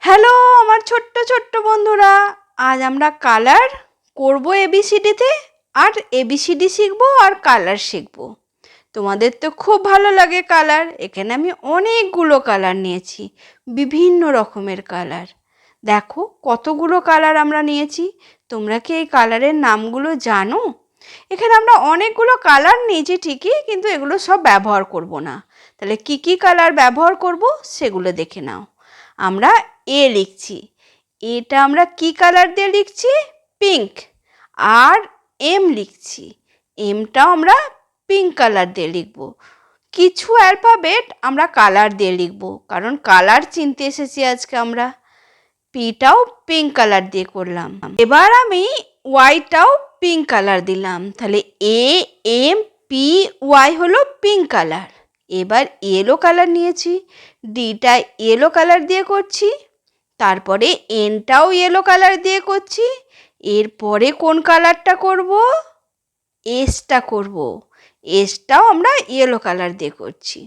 Hello আমার ছোট্ট ছোট্ট বন্ধুরা, আজ আমরা কালার করব এবিসিডিতে আর এবিসিডি শিখবো আর কালার শিখবো। তোমাদের তো খুব ভালো লাগে কালার। এখানে আমি অনেকগুলো কালার নিয়েছি, বিভিন্ন রকমের কালার। দেখো কতগুলো কালার আমরা নিয়েছি। তোমরা কি এই কালারের নামগুলো জানো? এখানে আমরা অনেকগুলো কালার নিয়েছি ঠিকই, কিন্তু এগুলো সব ব্যবহার করব না। তাহলে কি কি কালার ব্যবহার করব সেগুলো দেখে নাও। আমরা এ লিখছি, এটা আমরা কি কালার দিয়ে লিখছি? পিঙ্ক। আর এম লিখছি, এমটাও আমরা পিঙ্ক কালার দিয়ে লিখব। কিছু অ্যালফাবেট আমরা কালার দিয়ে লিখব, কারণ কালার চিনতে এসেছি আজকে আমরা। পিটাও পিঙ্ক কালার দিয়ে করলাম। এবার আমি ওয়াইটাও পিঙ্ক কালার দিলাম। তাহলে এ এম পি ওয়াই হলো পিঙ্ক কালার। এবার ইয়েলো কালার নিয়েছি, ডিটা ইয়েলো কালার দিয়ে করছি। তারপরে এনটাও ইয়েলো কালার দিয়ে করছি। এরপরে কোন কালারটা করব? এসটা করব। এসটাও আমরা ইয়েলো কালার দিয়ে করছি।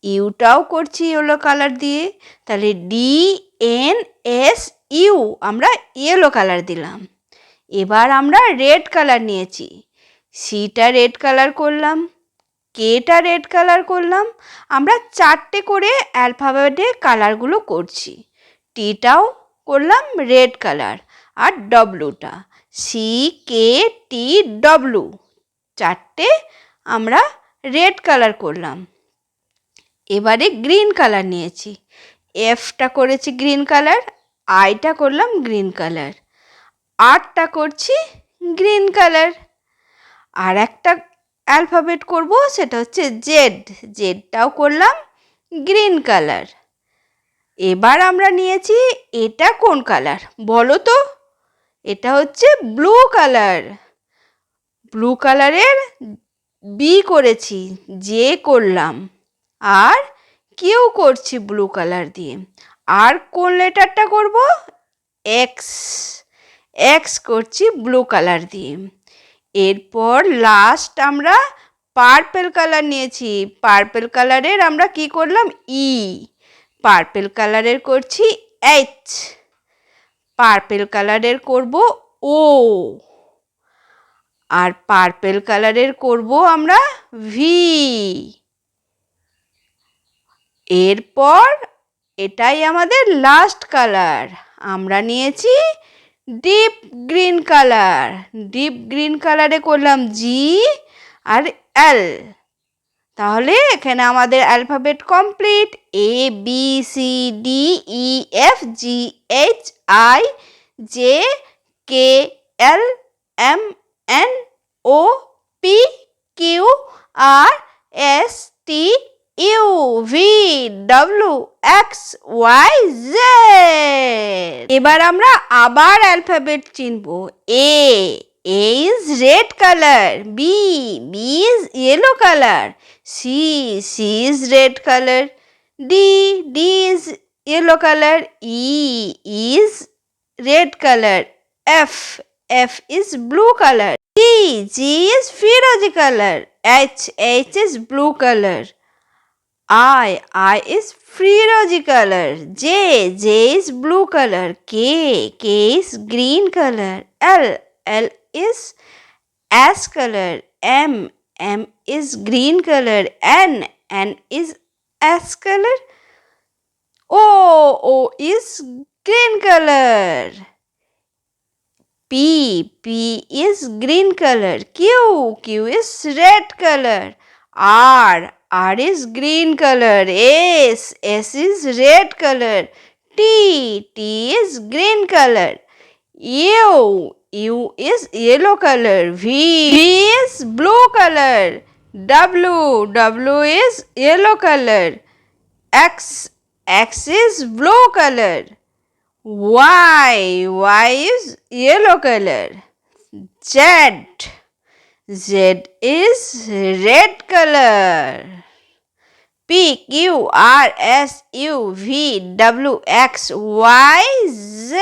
ইউটাও করছি ইয়েলো কালার দিয়ে। তাহলে ডি এন এস ইউ আমরা ইয়েলো কালার দিলাম। এবার আমরা রেড কালার নিয়েছি, সিটা রেড কালার করলাম, কেটা রেড কালার করলাম। আমরা চারটে করে অ্যালফাবেটে কালারগুলো করছি। টিটাও করলাম রেড কালার, আর ডব্লুটা সি কে টি ডব্লু, চারটে আমরা রেড কালার করলাম। এবারে গ্রিন কালার নিয়েছি, এফটা করেছি গ্রিন কালার, আইটা করলাম গ্রিন কালার, আরটা করছি গ্রিন কালার। আর একটা অ্যালফাবেট করব, সেটা হচ্ছে জেড, জেডটাও করলাম গ্রিন কালার। এবার আমরা নিয়েছি, এটা কোন কালার বলো তো? এটা হচ্ছে ব্লু কালার। ব্লু কালারের বি করেছি, জে করলাম, আর কিউ করছি ব্লু কালার দিয়ে। আর কোন লেটারটা করব? এক্স, এক্স করছি ব্লু কালার দিয়ে। এরপর লাস্ট আমরা পার্পেল কালার নিয়েছি। পার্পেল কালারের আমরা কি করলাম? ই। পার্পেল কালারের করছি এইচ। পার্পেল কালারের করব ও। আর পার্পেল কালারের করব আমরা ভি। এরপর এটাই আমাদের লাস্ট কালার। আমরা নিয়েছি deep green colour. Deep green কালারে করলাম জি আর এল। তাহলে এখানে আমাদের alphabet complete. A B C D E F G H I J K L M N O P Q R S T U V W X Y Z. এবার আমরা আবার alphabet চিনব। A is red colour, B is yellow colour, C is red colour, D is yellow colour, E is red colour, F is blue colour, G is ফিরোজি colour, H is blue colour, I is firoji color, J is blue color, K is green color, L is ash color, M is green color, N is ash color, O is green color, P is green color, Q is red color, R is green color, S is red color, T is green color, U is yellow color, V is blue color, W is yellow color, X is blue color, Y is yellow color, Z is red color, P Q R S U V W X Y Z.